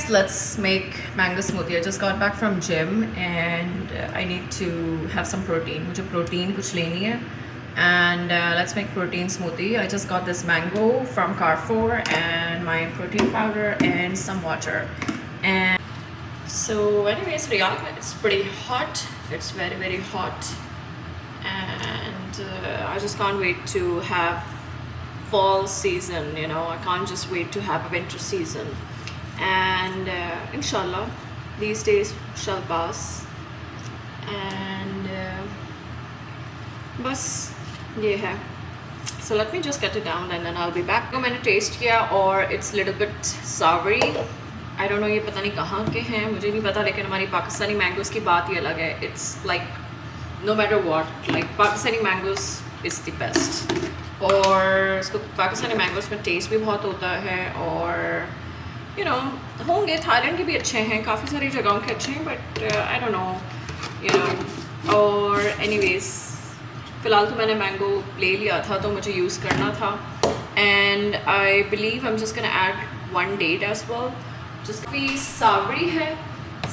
let's make mango smoothie. I just got back from gym and I need to have some protein. मुझे protein कुछ लेनी है and let's make protein smoothie. I just got this mango from Carrefour and my protein powder and some water. And so anyways, Riyadh, it's pretty hot. It's very, very hot. And I just can't wait to have fall season, you know. I can't just wait to have a winter season. And inshallah these days shall pass and bas ye hai. So let me just get it down and then I'll be back. तो मैंने taste किया और it's little bit savory. I don't know ये पता नहीं कहाँ के हैं, मुझे नहीं पता, लेकिन हमारी पाकिस्तानी मैंगोज़ की बात ही अलग है. It's like no matter what, like Pakistani mangoes is the best. और इसको पाकिस्तानी मैंगोज़ में टेस्ट भी बहुत होता है और you know होंगे थाईलैंड के भी अच्छे हैं, काफ़ी सारी जगहों के अच्छे हैं, but I don't know, you know. और anyways फ़िलहाल तो मैंने मैंगो ले लिया था तो मुझे यूज़ करना था. And I believe I'm just gonna add one date as well. Just काफ़ी सावरी है,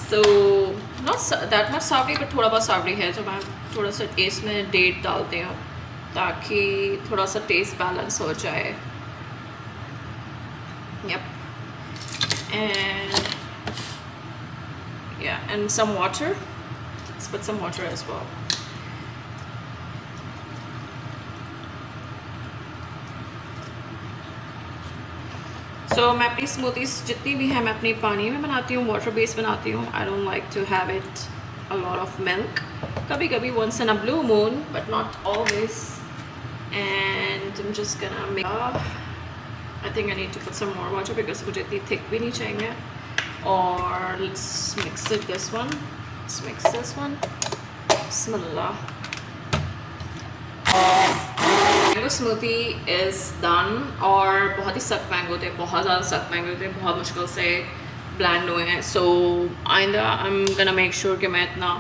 so not that much Sawari but थोड़ा बहुत सावरी है, तो मैं थोड़ा सा टेस्ट में डेट डालती हूँ ताकि थोड़ा सा टेस्ट बैलेंस हो जाए. Yep. And yeah, and some water. Let's put some water as well. So मैं अपनी smoothies जितनी भी हैं मैं अपनी पानी में बनाती हूँ, water based बनाती हूँ. I don't like to have it a lot of milk. कभी कभी once in a blue moon, but not always. And I'm just gonna make I think I need to put some more water because मुझे इतनी thick भी नहीं चाहिए. Or let's mix it this one. Let's mix this one. Bismillah. Mango smoothie is done. और बहुत ही सख्त mango थे, बहुत ज़्यादा सख्त मैंगो थे, बहुत मुश्किल से blend हुए हैं. So आइंदा I'm gonna make sure कि मैं इतना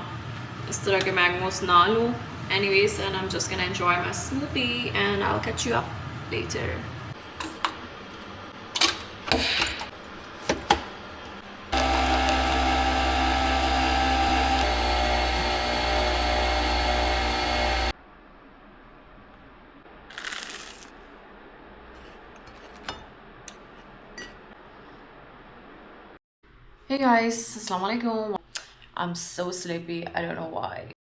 इस तरह के मैंगोस ना लूँ. Anyways, and I'm just gonna enjoy my smoothie and I'll catch you up later. Hey guys, Assalamualaikum. I'm so sleepy, I don't know why.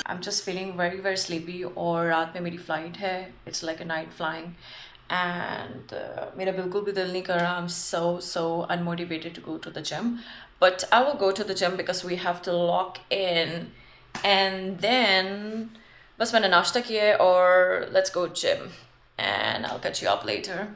I'm just feeling very very sleepy और रात में मेरी flight है. It's like a night flying and मेरा बिल्कुल भी दिल नहीं कर रहा. I'm so unmotivated to go to the gym, but I will go to the gym because we have to lock in and then बस मैंने नाश्ता किया है और let's go gym and I'll catch you up later.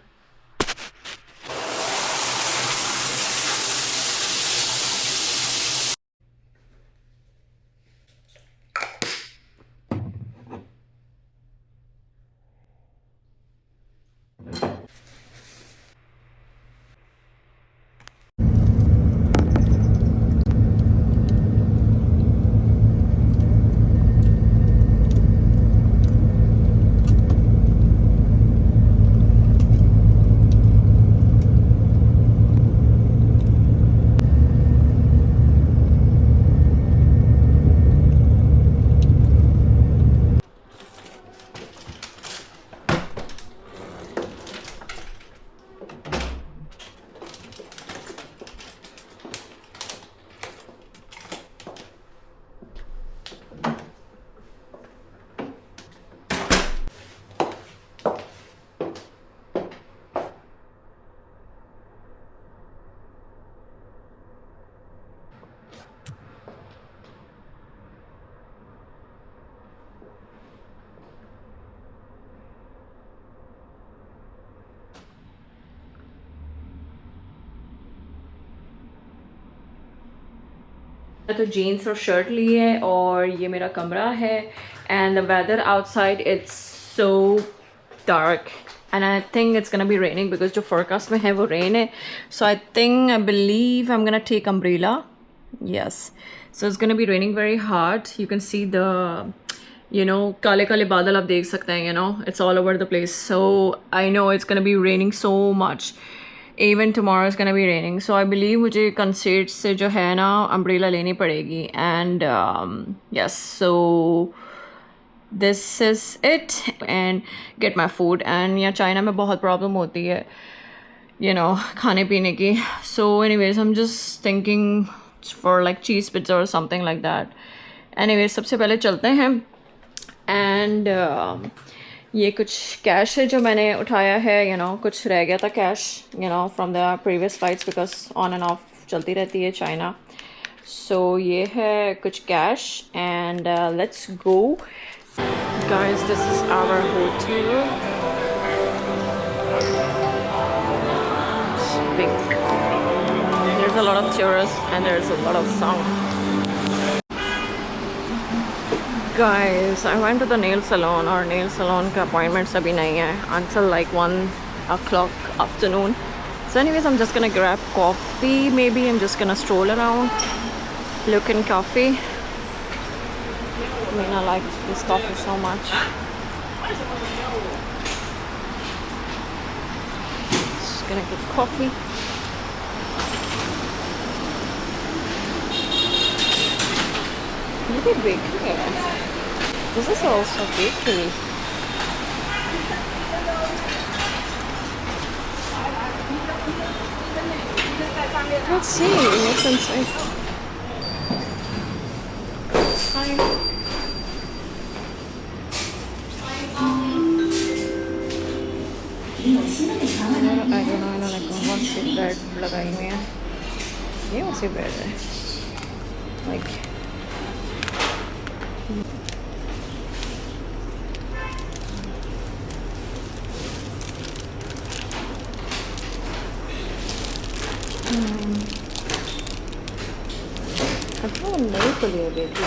तो jeans और shirt ली है और ये मेरा कमरा है and the weather outside it's so dark and I think it's gonna be raining because जो फोरकास्ट में है वो रेन है. So I think I believe I am gonna take umbrella. Yes, so it's gonna be raining very hard. You can see the काले काले बादल आप देख सकते हैं, it's all over the place. So I know it's gonna be raining so much. Even tomorrow is gonna be raining. So I believe मुझे कंसेट से जो है ना अम्ब्रेला लेनी पड़ेगी. And yes, so this is it. And get my food. And यहाँ China में बहुत प्रॉब्लम होती है खाने पीने की. So anyways, I'm just thinking for like cheese pizza or something like that. Anyways, सबसे पहले चलते हैं. एंड ये कुछ कैश है जो मैंने उठाया है. कुछ रह गया था cash from the previous flights, because on and off चलती रहती है चाइना. सो ये है कुछ cash. And let's go guys. This is our hotel. Big. There's a lot of tourists and there's a lot of sound. Guys, I went to the nail salon. और nail salon का appointments अभी नहीं है until like 1 o'clock afternoon. So anyways, I'm just gonna grab coffee. Maybe I'm just gonna stroll around, look in coffee. I mean, I like this coffee so much. Just gonna get coffee. Maybe bakery. This is also bakery. Let's see what's inside. Hi. I don't know like कौन सी bread लगाई हुई है. ये कौन सी bread है? Like नहीं खुली है बेटी.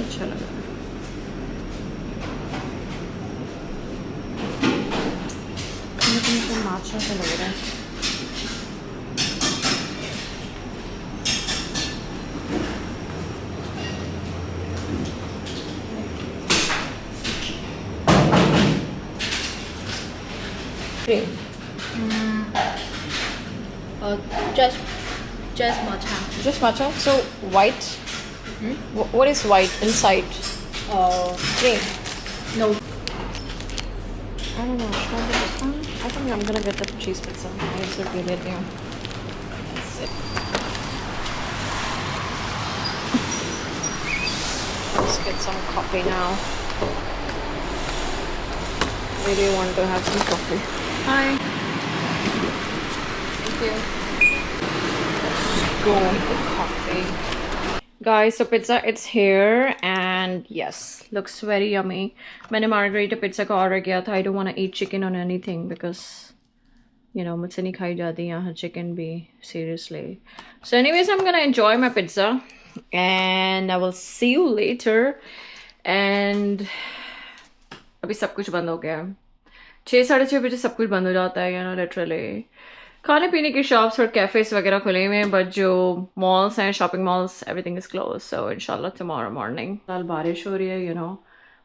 अच्छा लग रहा है. मुझे माचा से लग रहा है. Just matcha. Just matcha. So white. What is white inside? Cream. No. I don't know. Should I get this one? I think I'm gonna get the cheese pizza. Let's repeat it here. That's it. Let's get some coffee now. Really want to have some coffee. Hi. Thank you. Go with the coffee. Guys, so pizza, it's here. And yes, looks very yummy. मैंने margarita pizza का order किया था. I don't want to eat chicken on anything because मुझसे नहीं खाई जाती यहाँ chicken भी. Seriously. So anyways, I'm gonna enjoy my pizza. And I will see you later. And अभी सब कुछ बंद हो गया है. 6-6:30 बजे सब कुछ बंद हो जाता है लिटरली. खाने पीने की शॉप्स और कैफ़ेज़ वगैरह खुले हुए हैं, बट जो मॉल्स हैं, shopping malls, everything is close. So इंशाल्लाह टुमारो मॉर्निंग. कल बारिश हो रही है,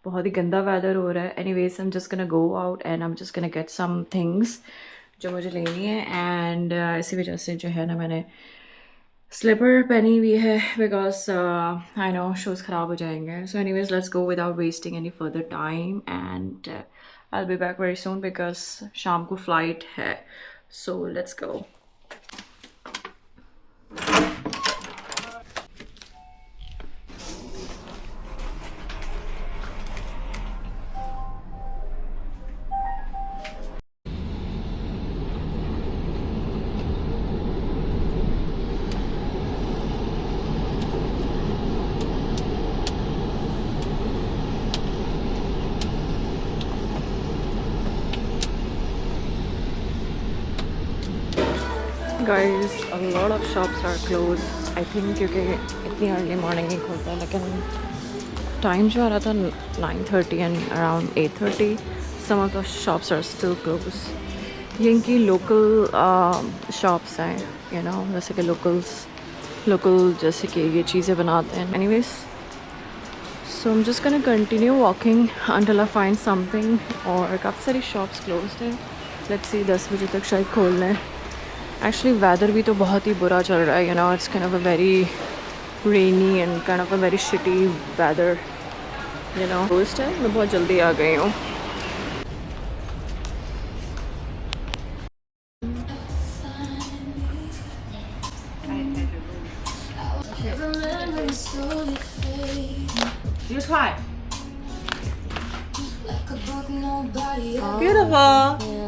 बहुत ही गंदा वेदर हो रहा है. Anyways, I am just gonna go out and I am just gonna get some things जो मुझे लेनी है. एंड इसी वजह से जो है ना मैंने स्लीपर पहनी हुई है बिकॉज आई नो शूज़ ख़राब हो जाएंगे. So anyways, let's go without wasting any further time. And I will be back very soon because शाम को फ़्लाइट है. So let's go. Guys, a lot of shops are closed. I think क्योंकि इतनी early morning नहीं खुलता है, लेकिन time जो आ रहा था 9:30 and around 8:30, some of the shops are still closed. ये इनकी लोकल शॉप्स हैं, जैसे कि लोकल्स लोकल जैसे कि ये चीज़ें बनाते हैं. Anyways, so I'm just gonna continue walking until I find something. और काफ़ी सारी shops closed हैं. Let's see 10 बजे तक शायद खोल लें. Actually weather भी तो बहुत ही बुरा चल रहा है. You know, it's kind of a very rainy and kind of a very shitty weather. You know, closed है. मैं बहुत जल्दी आ गई हूँ. You try. Beautiful.